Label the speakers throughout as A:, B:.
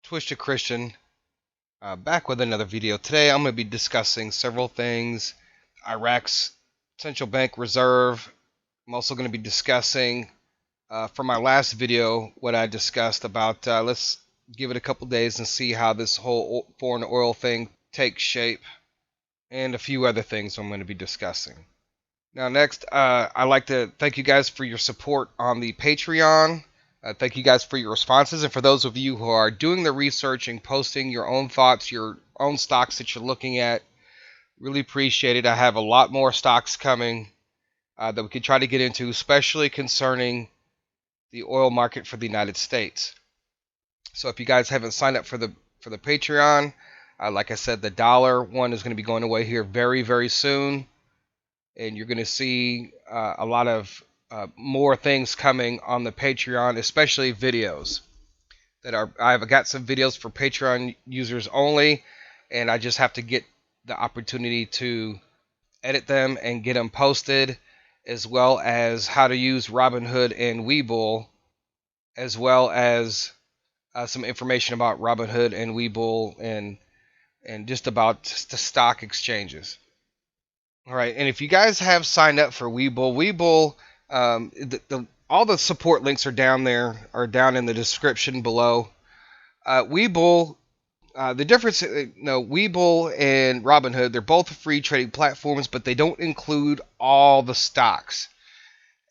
A: Twisted Christian, back with another video. Today I'm going to be discussing several things. Iraq's central bank reserve. I'm also going to be discussing, from my last video, what I discussed about, let's give it a couple days and see how this whole foreign oil thing takes shape, and a few other things I'm going to be discussing. Now next, I'd like to thank you guys for your support on the Patreon. Thank you guys for your responses, and for those of you who are doing the research and posting your own thoughts, your own stocks that you're looking at, really appreciate it. I have a lot more stocks coming that we could try to get into, especially concerning the oil market for the United States. So if you guys haven't signed up for the Patreon, like I said, the dollar one is going to be going away here very, very soon, and you're going to see a lot of more things coming on the Patreon, especially videos that are. I've got some videos for Patreon users only, and I just have to get the opportunity to edit them and get them posted, as well as how to use Robinhood and Webull, as well as some information about Robinhood and Webull and just about the stock exchanges. All right, and if you guys have signed up for Webull, all the support links are down there, are down in the description below. Webull, the difference, Webull and Robinhood, they're both free trading platforms, but they don't include all the stocks.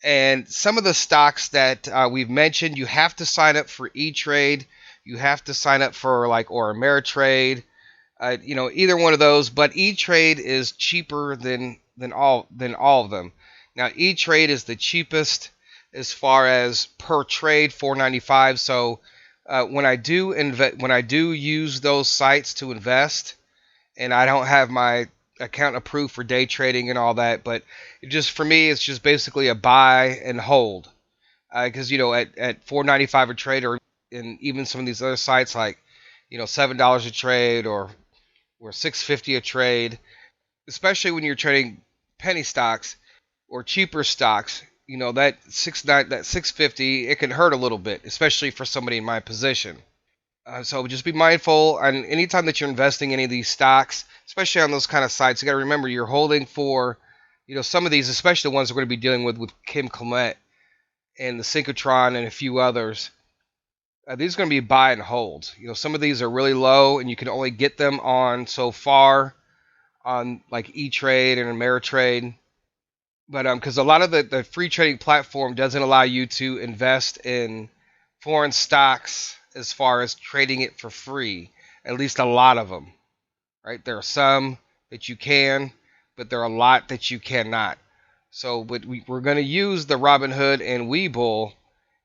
A: And some of the stocks that we've mentioned, you have to sign up for E-Trade. You have to sign up for or Ameritrade. Either one of those, but E-Trade is cheaper than all of them. Now, E-Trade is the cheapest as far as per trade, $4.95. So when I do use those sites to invest, and I don't have my account approved for day trading and all that, but for me, it's just basically a buy and hold. Because at $4.95 a trade, or in even some of these other sites like $7 a trade or $6.50 a trade, especially when you're trading penny stocks or cheaper stocks, that $6.50, it can hurt a little bit, especially for somebody in my position. So just be mindful, and anytime that you're investing in any of these stocks, especially on those kind of sites, you got to remember you're holding for, some of these, especially the ones we're going to be dealing with Kim Clement and the Synchrotron and a few others. These are going to be buy and hold. Some of these are really low, and you can only get them on so far on like E-Trade and Ameritrade. But because a lot of the free trading platform doesn't allow you to invest in foreign stocks as far as trading it for free. At least a lot of them. Right? There are some that you can, but there are a lot that you cannot. So, but we're going to use the Robinhood and Webull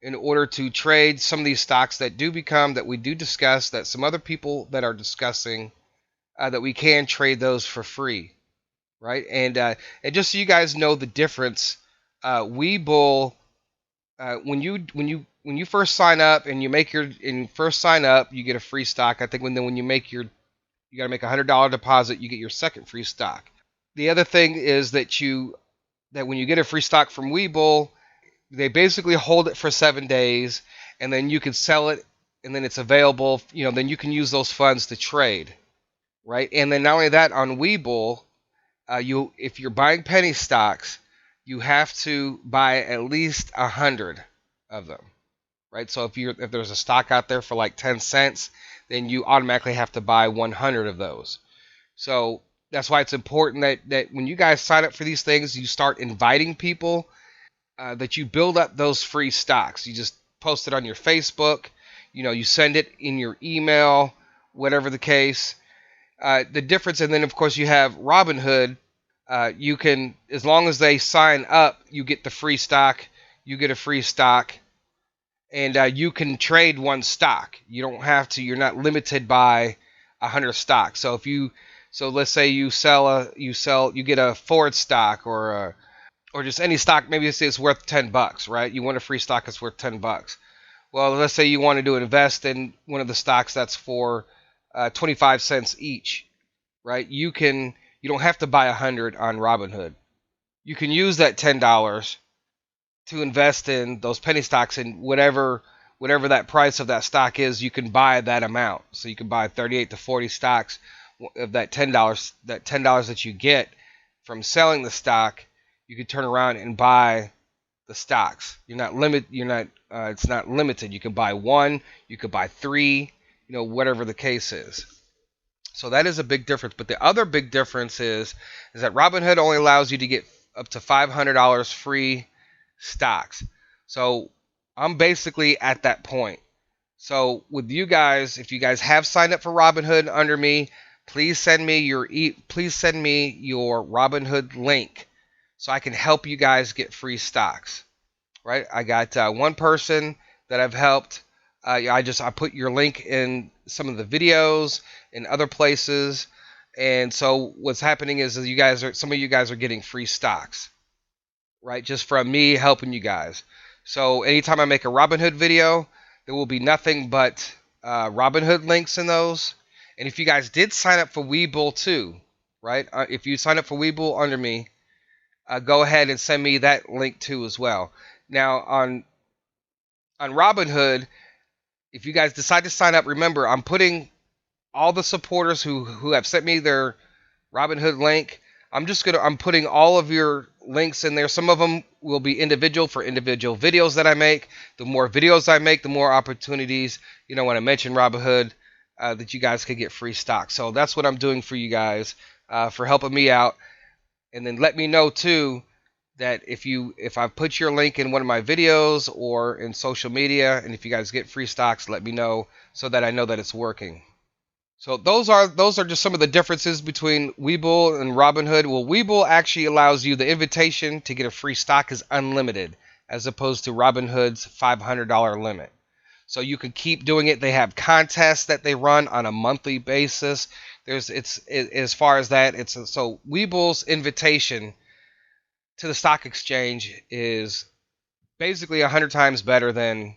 A: in order to trade some of these stocks that we do discuss, that some other people that are discussing, that we can trade those for free, right? And just so you guys know the difference, Webull, when you first sign up and you get a free stock. I think when you got to make $100 deposit, you get your second free stock. The other thing is that when you get a free stock from Webull, they basically hold it for 7 days, and then you can sell it, and then it's available. Then you can use those funds to trade, right? And then not only that, on Webull, if you're buying penny stocks, you have to buy at least 100 of them, right? So if there's a stock out there for like 10 cents, then you automatically have to buy 100 of those. So that's why it's important that when you guys sign up for these things, you start inviting people. That you build up those free stocks. You just post it on your Facebook, you send it in your email, whatever the case. The difference, and then of course you have Robinhood. You can, as long as they sign up, you get the free stock. You get a free stock, and you can trade one stock. You don't have to. You're not limited by 100 stocks. So let's say you get a Ford stock or just any stock. Maybe it's worth $10, right? You want a free stock that's worth $10. Well, let's say you wanted to invest in one of the stocks that's for 25 cents each, right? You don't have to buy 100 on Robinhood. You can use that $10 to invest in those penny stocks in whatever whatever that price of that stock is, you can buy that amount. So you can buy 38 to 40 stocks of that $10. That $10 that you get from selling the stock, you can turn around and buy the stocks. You're not limit. You're not. It's not limited. You can buy one. You could buy three. Whatever the case is. So that is a big difference. But the other big difference is that Robinhood only allows you to get up to $500 free stocks. So I'm basically at that point. So with you guys, if you guys have signed up for Robinhood under me, please send me your Robinhood link so I can help you guys get free stocks. Right? I got one person that I've helped. I put your link in some of the videos in other places, and so what's happening is some of you guys are getting free stocks, right? Just from me helping you guys. So anytime I make a Robinhood video, there will be nothing but Robinhood links in those. And if you guys did sign up for Webull too, right? If you sign up for Webull under me, go ahead and send me that link too as well. Now on Robinhood, if you guys decide to sign up, remember I'm putting all the supporters who have sent me their Robinhood link. I'm putting all of your links in there. Some of them will be individual for individual videos that I make. The more videos I make, the more opportunities, when I mention Robinhood, that you guys could get free stock. So that's what I'm doing for you guys, for helping me out. And then let me know too that if I put your link in one of my videos or in social media, and if you guys get free stocks, let me know so that I know that it's working. So those are just some of the differences between Webull and Robinhood. Well, Webull actually allows you, the invitation to get a free stock is unlimited, as opposed to Robinhood's $500 limit. So you can keep doing it. They have contests that they run on a monthly basis. As far as that, so Webull's invitation to the stock exchange is basically 100 times better than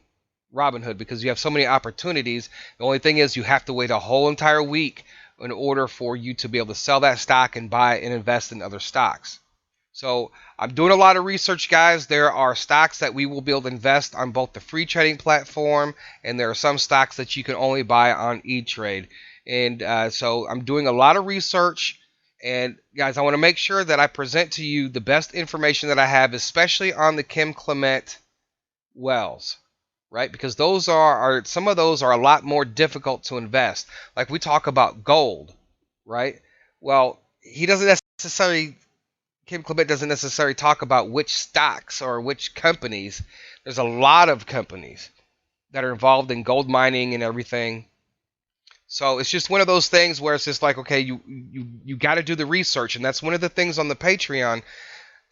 A: Robinhood because you have so many opportunities. The only thing is you have to wait a whole entire week in order for you to be able to sell that stock and buy and invest in other stocks. So I'm doing a lot of research, guys. There are stocks that we will be able to invest on both the free trading platform, and there are some stocks that you can only buy on E-Trade. And so I'm doing a lot of research. And guys, I want to make sure that I present to you the best information that I have, especially on the Kim Clement wells, right? Because some of those are a lot more difficult to invest. Like we talk about gold, right? Well, Kim Clement doesn't necessarily talk about which stocks or which companies. There's a lot of companies that are involved in gold mining and everything. So it's just one of those things where it's just like, okay, you got to do the research. And that's one of the things on the Patreon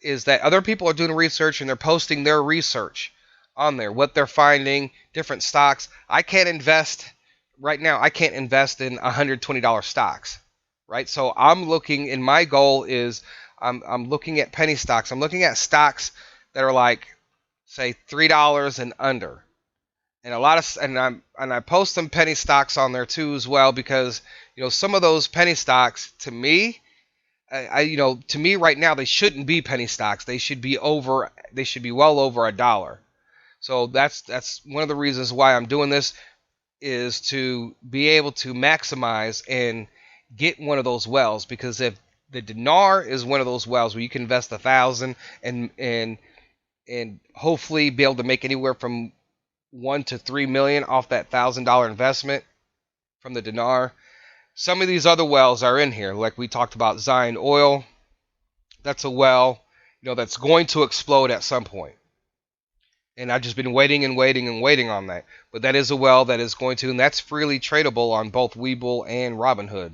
A: is that other people are doing research and they're posting their research on there, what they're finding, different stocks. I can't invest right now. I can't invest in $120 stocks, right? So I'm looking, and my goal is I'm looking at penny stocks. I'm looking at stocks that are like, say, $3 and under. And I post some penny stocks on there too as well because some of those penny stocks to me right now they shouldn't be penny stocks. They should be well over $1. So that's one of the reasons why I'm doing this is to be able to maximize and get one of those wells, because if the dinar is one of those wells where you can invest 1,000 and hopefully be able to make anywhere from 1 to 3 million off that $1,000 investment from the dinar. Some of these other wells are in here, like we talked about Zion Oil. That's a well, that's going to explode at some point. And I've just been waiting and waiting and waiting on that. But that is a well that is going to, and that's freely tradable on both Webull and Robinhood.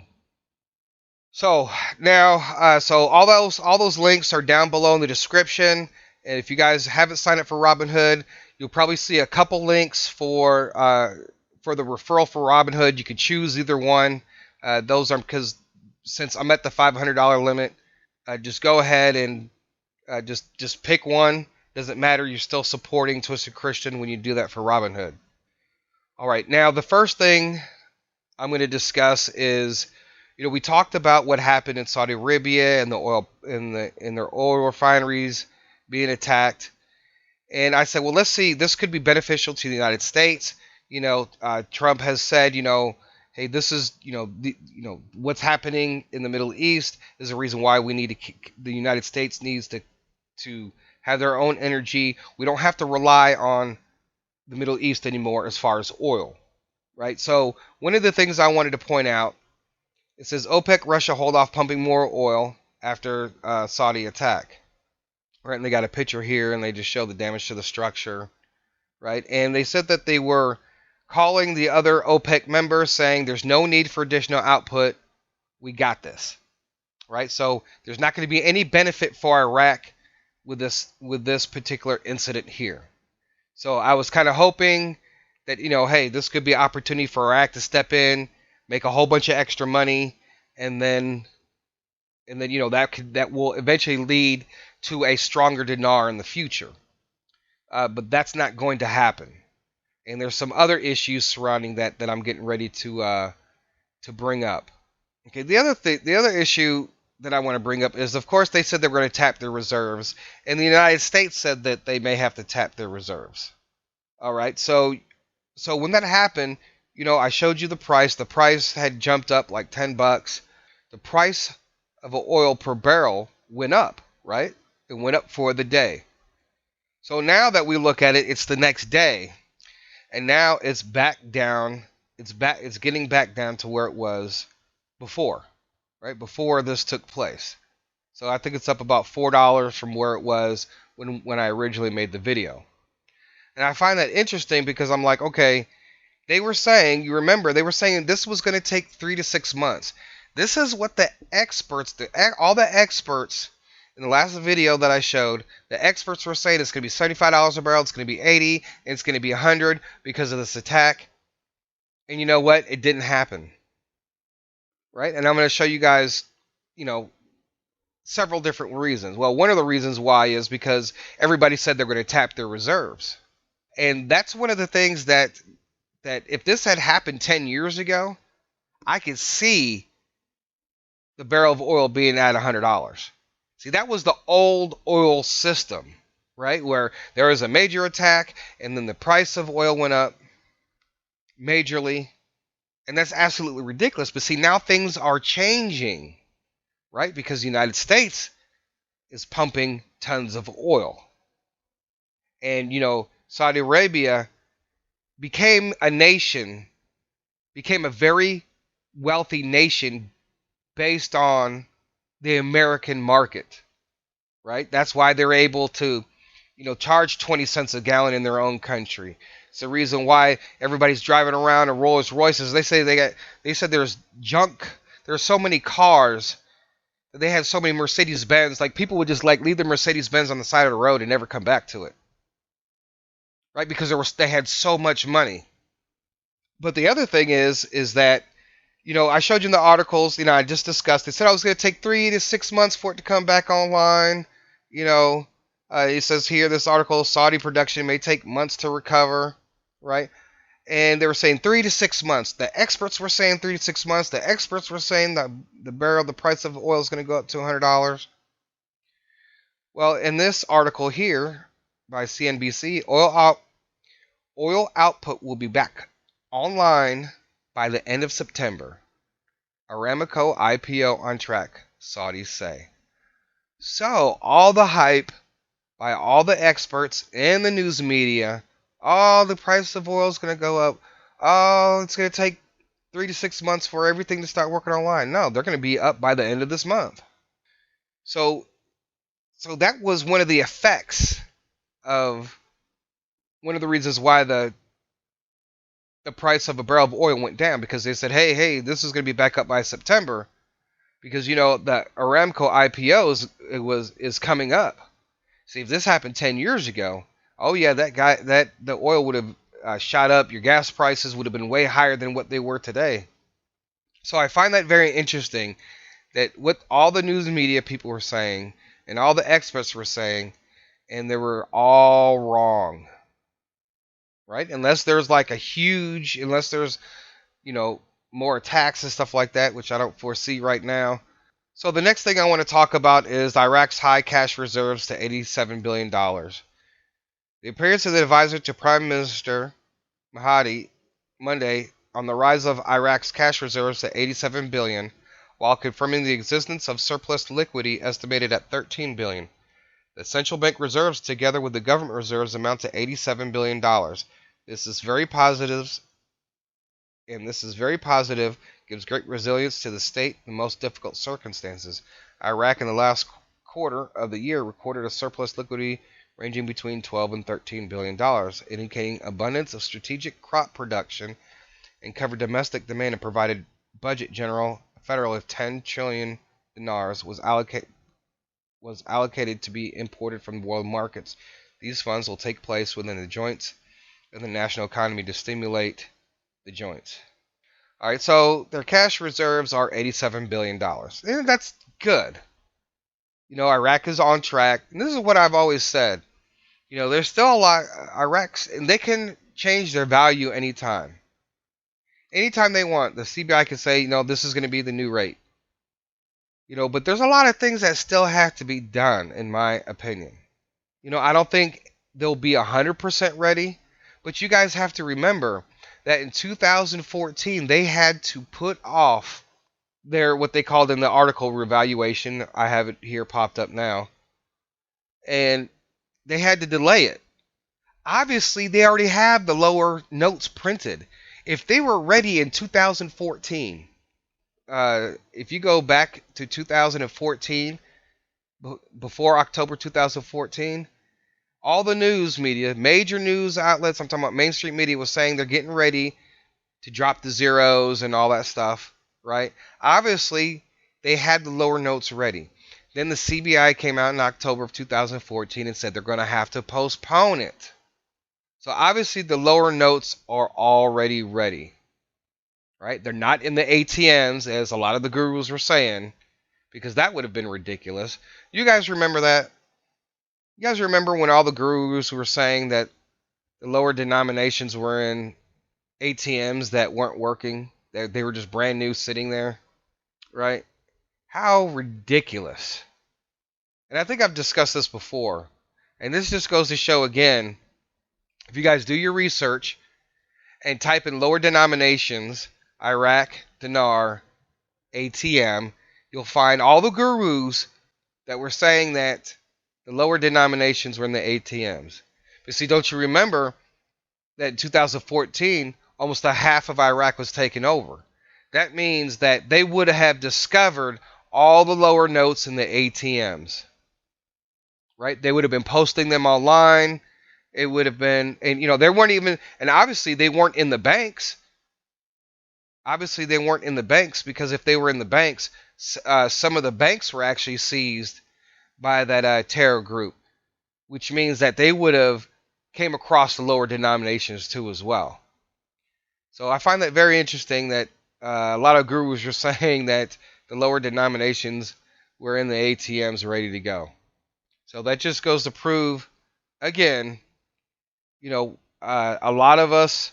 A: So now, so all those links are down below in the description. And if you guys haven't signed up for Robinhood, you'll probably see a couple links for the referral for Robinhood. You could choose either one. Those are because since I'm at the $500 limit, just go ahead and just pick one. Doesn't matter. You're still supporting Twisted Christian when you do that for Robinhood. All right. Now the first thing I'm going to discuss is, we talked about what happened in Saudi Arabia and the oil in their oil refineries being attacked. And I said, well, let's see, this could be beneficial to the United States. Trump has said, hey, this is, what's happening in the Middle East is the reason why we need the United States needs to have their own energy. We don't have to rely on the Middle East anymore as far as oil, right? So one of the things I wanted to point out, it says OPEC, Russia hold off pumping more oil after Saudi attack. Right, and they got a picture here, and they just show the damage to the structure, right? And they said that they were calling the other OPEC members, saying there's no need for additional output. We got this, right? So there's not going to be any benefit for Iraq with this particular incident here. So I was kind of hoping that, hey, this could be an opportunity for Iraq to step in, make a whole bunch of extra money, and then that will eventually lead to a stronger dinar in the future. But that's not going to happen. And there's some other issues surrounding that I'm getting ready to bring up. Okay, the other issue that I want to bring up is, of course, they said they were going to tap their reserves, and the United States said that they may have to tap their reserves. All right, so when that happened, I showed you the price. The price had jumped up like $10. The price of oil per barrel went up, right? It went up for the day. So now that we look at it, it's the next day, and now it's back down. It's getting back down to where it was before, right? Before this took place. So I think it's up about $4 from where it was when I originally made the video. And I find that interesting because I'm like, okay, they were saying, you remember, they were saying this was going to take 3 to 6 months. This is what the experts, all the experts in the last video that I showed, the experts were saying it's going to be $75 a barrel, it's going to be $80, and it's going to be $100 because of this attack. And you know what? It didn't happen. Right? And I'm going to show you guys, several different reasons. Well, one of the reasons why is because everybody said they're going to tap their reserves. And that's one of the things that if this had happened 10 years ago, I could see the barrel of oil being at $100. See, that was the old oil system, right? Where there was a major attack, and then the price of oil went up majorly. And that's absolutely ridiculous. But see, now things are changing, right? Because the United States is pumping tons of oil. And, Saudi Arabia became a very wealthy nation based on the American market, right? That's why they're able to, charge 20 cents a gallon in their own country. It's the reason why everybody's driving around in Rolls Royces. They said there's junk. There's so many cars. They had so many Mercedes Benz. Like, people would just leave the Mercedes Benz on the side of the road and never come back to it, right? Because they had so much money. But the other thing is that, I showed you in the articles, I just discussed, they said I was going to take 3 to 6 months for it to come back online. It says here, this article, Saudi production may take months to recover, right? And they were saying 3 to 6 months. The experts were saying 3 to 6 months. The experts were saying that the price of oil is going to go up to $100. Well, in this article here by CNBC, oil output will be back online by the end of September. Aramco IPO on track, Saudis say. So, all the hype by all the experts in the news media, the price of oil is going to go up. It's going to take 3 to 6 months for everything to start working online. No, they're going to be up by the end of this month. So that was one of the effects of one of the reasons why the price of a barrel of oil went down, because they said, hey, this is going to be back up by September, because the Aramco IPO is coming up. See, if this happened 10 years ago, the oil would have shot up. Your gas prices would have been way higher than what they were today. So I find that very interesting, that what all the news media people were saying and all the experts were saying, and they were all wrong. Right? Unless there's unless there's, more attacks and stuff like that, which I don't foresee right now. So the next thing I want to talk about is Iraq's high cash reserves to $87 billion. The appearance of the advisor to Prime Minister Mahdi Monday on the rise of Iraq's cash reserves to 87 billion, while confirming the existence of surplus liquidity estimated at 13 billion. The central bank reserves, together with the government reserves, amount to $87 billion. This is very positive, gives great resilience to the state in the most difficult circumstances. Iraq in the last quarter of the year recorded a surplus liquidity ranging between $12 and $13 billion, indicating abundance of strategic crop production and covered domestic demand, and provided budget general federal of 10 trillion dinars was allocated to be imported from world markets. These funds will take place within the joints of the national economy to stimulate the joints. All right, so their cash reserves are $87 billion. And that's good. Iraq is on track. And this is what I've always said. There's still a lot. Iraq's, and they can change their value anytime. Anytime they want. The CBI can say, this is going to be the new rate. But there's a lot of things that still have to be done, in my opinion. I don't think they'll be 100% ready. But you guys have to remember that in 2014, they had to put off their, what they called in the article, revaluation. I have it here popped up now. And they had to delay it. Obviously, they already have the lower notes printed. If they were ready in 2014, if you go back to 2014, before October 2014, all the news media, major news outlets, I'm talking about mainstream media, was saying they're getting ready to drop the zeros and all that stuff, right? Obviously, they had the lower notes ready. Then the CBI came out in October of 2014 and said they're going to have to postpone it. So obviously the lower notes are already ready, right? They're not in the ATMs, as a lot of the gurus were saying, because that would have been ridiculous. You guys remember that? You guys remember when all the gurus were saying that the lower denominations were in ATMs that weren't working? They were just brand new sitting there, right? How ridiculous. And I think I've discussed this before. And this just goes to show again, if you guys do your research and type in lower denominations, Iraq, dinar, ATM, you'll find all the gurus that were saying that the lower denominations were in the ATMs. But see, don't you remember that in 2014, almost a half of Iraq was taken over? That means that they would have discovered all the lower notes in the ATMs, right? They would have been posting them online. It would have been, and they weren't even, and obviously they weren't in the banks. Obviously they weren't in the banks, because if they were in the banks, some of the banks were actually seized by that terror group, which means that they would have came across the lower denominations too as well. So I find that very interesting that a lot of gurus are saying that the lower denominations were in the ATMs ready to go. So that just goes to prove, again, a lot of us,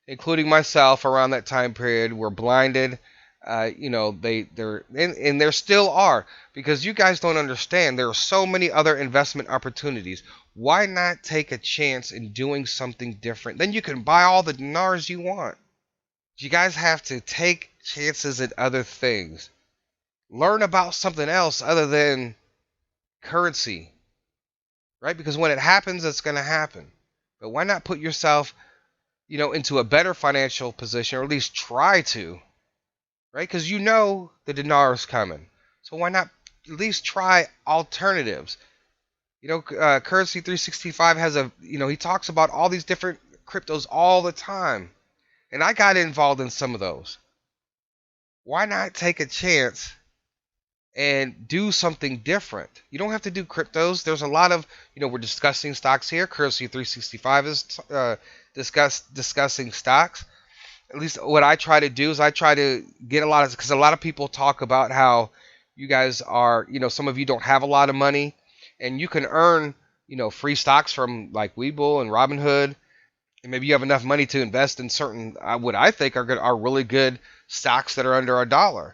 A: including myself, around that time period, were blinded. There still are, because you guys don't understand. There are so many other investment opportunities. Why not take a chance in doing something different? Then you can buy all the dinars you want. You guys have to take chances at other things. Learn about something else other than currency, right? Because when it happens, it's going to happen. But why not put yourself, into a better financial position, or at least try to, right? Because the dinar is coming. So why not at least try alternatives? Currency 365 has he talks about all these different cryptos all the time. And I got involved in some of those. Why not take a chance and do something different? You don't have to do cryptos. There's a lot of, we're discussing stocks here. Currency 365 is discussing stocks. At least what I try to do is I try to get because a lot of people talk about how you guys are, some of you don't have a lot of money, and you can earn, free stocks from like Webull and Robinhood. And maybe you have enough money to invest in certain, what I think are really good stocks that are under $1.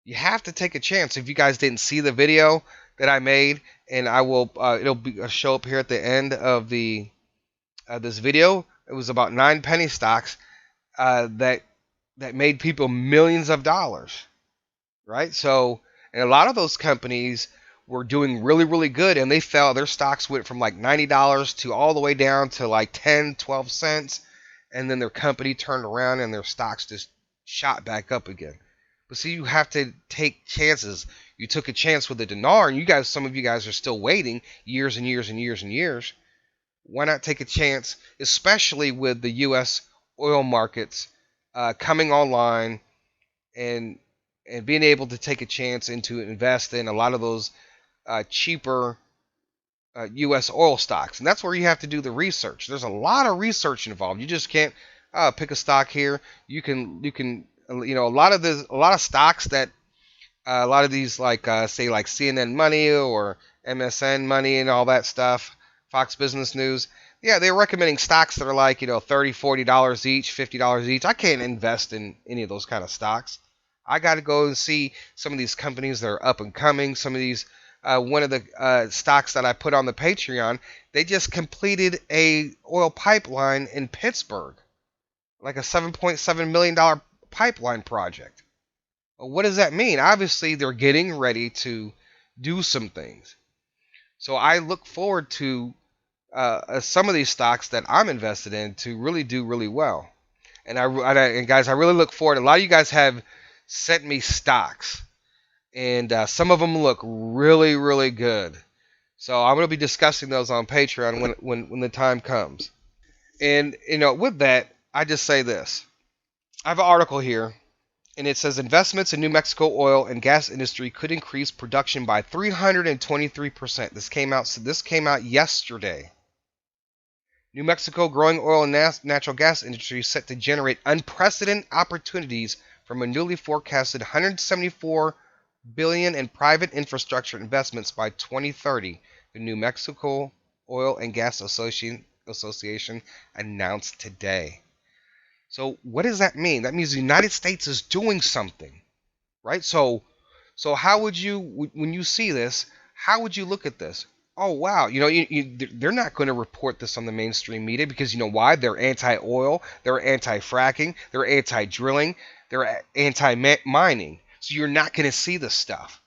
A: You have to take a chance. If you guys didn't see the video that I made and I will show up here at the end of the this video. It was about 9 penny stocks that made people millions of dollars, right? So, and a lot of those companies were doing really, really good, and they fell. Their stocks went from like $90 to all the way down to like 10, 12 cents, and then their company turned around and their stocks just shot back up again. But see, you have to take chances. You took a chance with the dinar, and you guys, some of you guys are still waiting years and years and years and years. Why not take a chance, especially with the U.S. oil markets coming online and being able to take a chance and to invest in a lot of those cheaper U.S. oil stocks, and that's where you have to do the research. There's a lot of research involved. You just can't pick a stock here. You can a lot of stocks that a lot of these like say like CNN Money or MSN Money and all that stuff, Fox Business News. Yeah, they're recommending stocks that are like $30, $40 each, $50 each. I can't invest in any of those kind of stocks. I got to go and see some of these companies that are up and coming. Some of these, one of the stocks that I put on the Patreon, they just completed a oil pipeline in Pittsburgh, like a $7.7 million pipeline project. Well, what does that mean? Obviously, they're getting ready to do some things. So I look forward to some of these stocks that I'm invested in to really do really well. And guys, I really look forward. A lot of you guys have sent me stocks, and some of them look really, really good. So I'm going to be discussing those on Patreon when the time comes. And with that, I just say this. I have an article here, and it says investments in New Mexico oil and gas industry could increase production by 323%. This came out yesterday. New Mexico growing oil and natural gas industry is set to generate unprecedented opportunities from a newly forecasted $174 billion in private infrastructure investments by 2030, the New Mexico Oil and Gas Association announced today. So what does that mean? That means the United States is doing something, right? So how would you, when you see this, how would you look at this? Oh, wow. They're not going to report this on the mainstream media because you know why? They're anti-oil, they're anti-fracking, they're anti-drilling, they're anti-mining. So you're not going to see this stuff.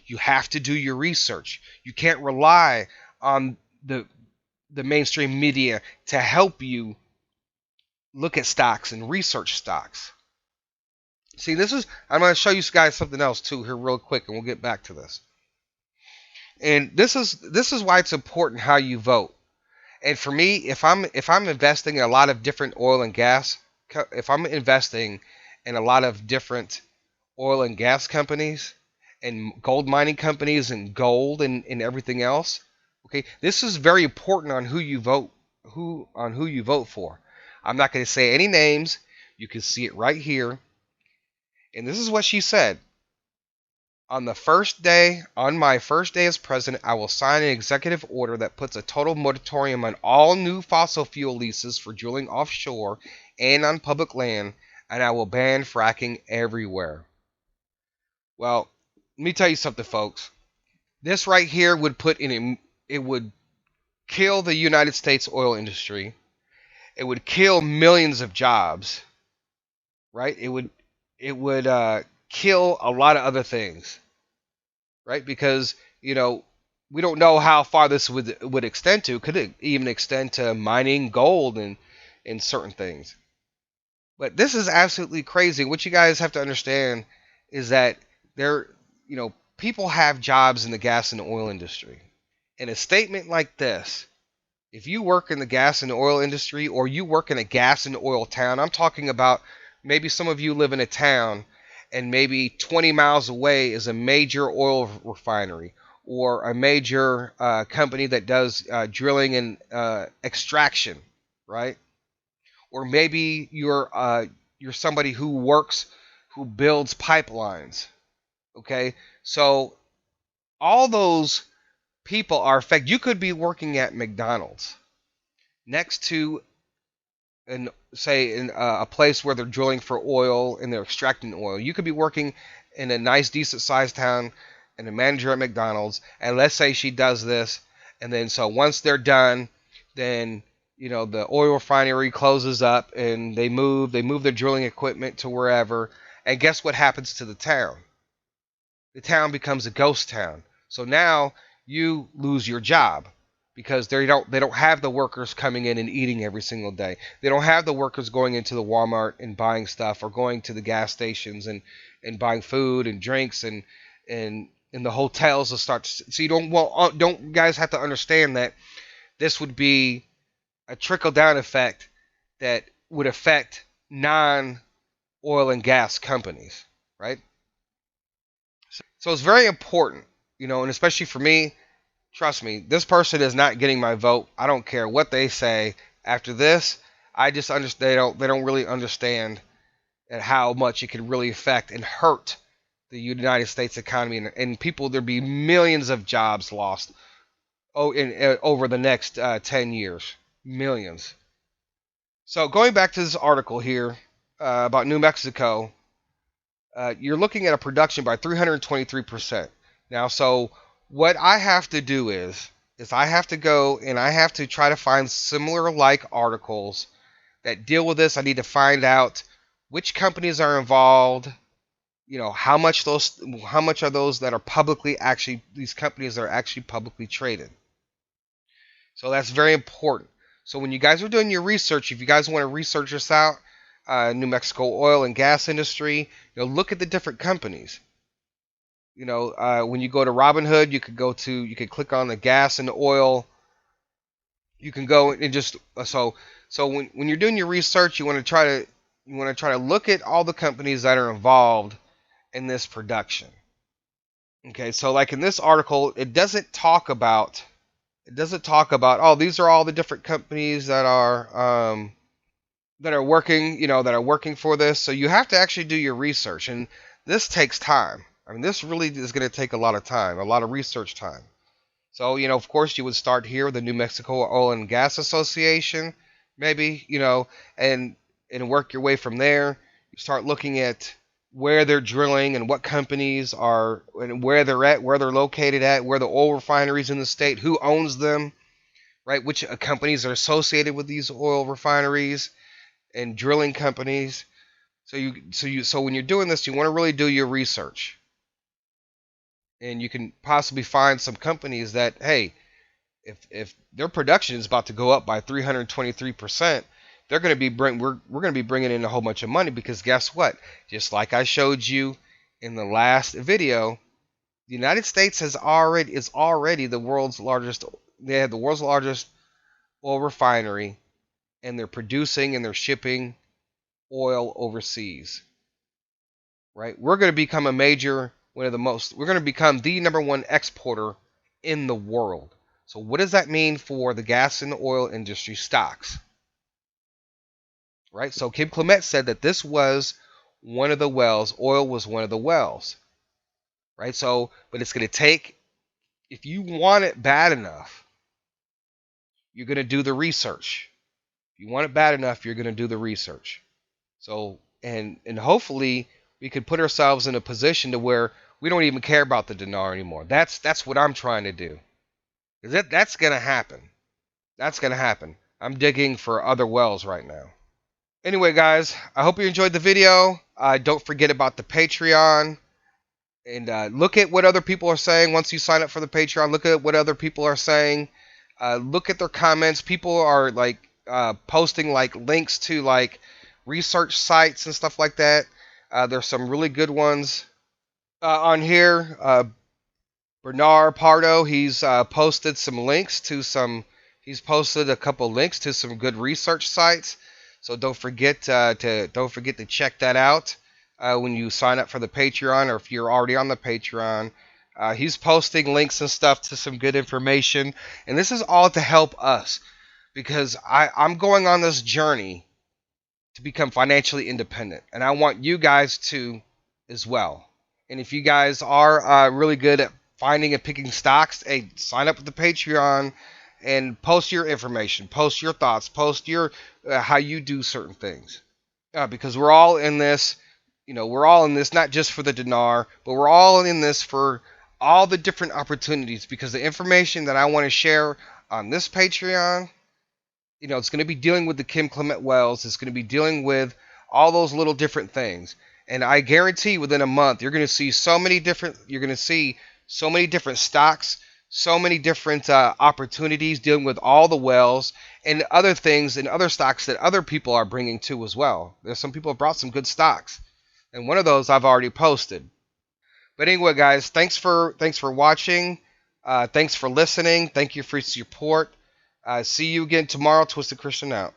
A: You have to do your research. You can't rely on the mainstream media to help you look at stocks and research stocks. See, I'm going to show you guys something else too here real quick, and we'll get back to this. And this is why it's important how you vote. And for me, if I'm investing in a lot of different oil and gas, if I'm investing in a lot of different oil and gas companies and gold mining companies and gold and everything else, okay, this is very important on who you vote for. I'm not going to say any names. You can see it right here. And this is what she said. On my first day as president, I will sign an executive order that puts a total moratorium on all new fossil fuel leases for drilling offshore and on public land, and I will ban fracking everywhere. Well, let me tell you something, folks. This right here would would kill the United States oil industry. It would kill millions of jobs, right? It would kill a lot of other things, right? Because we don't know how far this would extend to. Could it even extend to mining gold and certain things? But this is absolutely crazy. What you guys have to understand is that people have jobs in the gas and oil industry. And a statement like this, if you work in the gas and oil industry or you work in a gas and oil town, I'm talking about maybe some of you live in a town and maybe 20 miles away is a major oil refinery or a major company that does drilling and extraction, right? Or maybe you're somebody who builds pipelines, okay? So all those people are affected. You could be working at McDonald's next to in a place where they're drilling for oil and they're extracting oil. You could be working in a nice, decent sized town and a manager at McDonald's, and let's say she does this, and then so once they're done, then the oil refinery closes up and they move their drilling equipment to wherever, and guess what happens to the town? The town becomes a ghost town. So now you lose your job because they don't have the workers coming in and eating every single day. They don't have the workers going into the Walmart and buying stuff, or going to the gas stations and buying food and drinks and in the hotels to start. So you don't guys have to understand that this would be a trickle down effect that would affect non-oil and gas companies, right? So it's very important, and especially for me. Trust me, this person is not getting my vote. I don't care what they say after this. I just understand they don't really understand how much it could really affect and hurt the United States economy, and people. There'd be millions of jobs lost over the next 10 years, millions. So going back to this article here about New Mexico, you're looking at a production by 323%. Now, so what I have to do is I have to go and I have to try to find similar like articles that deal with this. I need to find out which companies are involved, how much are those that are these companies that are actually publicly traded. So that's very important. So when you guys are doing your research, if you guys want to research this out, New Mexico oil and gas industry, look at the different companies. When you go to Robinhood, you could click on the gas and the oil. You can go and just so when you're doing your research, you want to try to look at all the companies that are involved in this production. Okay, so like in this article, it doesn't talk about oh, these are all the different companies that are working for this. So you have to actually do your research, and this takes time. I mean, this really is going to take a lot of time, a lot of research time. So, of course, you would start here with the New Mexico Oil and Gas Association, maybe, and work your way from there. You start looking at where they're drilling and what companies are and where they're at, where they're located at, where the oil refineries in the state, who owns them, right? Which companies are associated with these oil refineries and drilling companies. So when you're doing this, you want to really do your research. And you can possibly find some companies that, hey, if their production is about to go up by 323%, they're going to be we're going to be bringing in a whole bunch of money, because guess what? Just like I showed you in the last video, the United States is already the world's largest. They have the world's largest oil refinery, and they're producing and they're shipping oil overseas. Right? We're going to become we're going to become the #1 exporter in the world. So what does that mean for the gas and the oil industry stocks? Right? So Kim Clement said that this was one of the wells. Oil was one of the wells. Right? So, but it's going to take, if you want it bad enough, you're going to do the research. If you want it bad enough, you're going to do the research. So, and hopefully we could put ourselves in a position to where we don't even care about the dinar anymore. That's what I'm trying to do. That's going to happen. That's going to happen. I'm digging for other wells right now. Anyway, guys, I hope you enjoyed the video. Don't forget about the Patreon. And look at what other people are saying once you sign up for the Patreon. Look at what other people are saying. Look at their comments. People are posting links to research sites and stuff like that. There's some really good ones on here. Bernard Pardo, he's posted some links to he's posted a couple links to some good research sites. So don't forget to check that out when you sign up for the Patreon, or if you're already on the Patreon. He's posting links and stuff to some good information, and this is all to help us, because I'm going on this journey to become financially independent, and I want you guys to as well. And if you guys are really good at finding and picking stocks, hey, sign up with the Patreon and post your information, post your thoughts, post your how you do certain things, because we're all in this. We're all in this not just for the dinar, but we're all in this for all the different opportunities, because the information that I want to share on this Patreon, it's going to be dealing with the Kim Clement Wells. It's going to be dealing with all those little different things. And I guarantee within a month, you're going to see so many different stocks, so many different opportunities dealing with all the wells and other things and other stocks that other people are bringing to as well. There's some people have brought some good stocks, and one of those I've already posted. But anyway, guys, thanks for watching. Thanks for listening. Thank you for your support. See you again tomorrow. Twisted Christian out.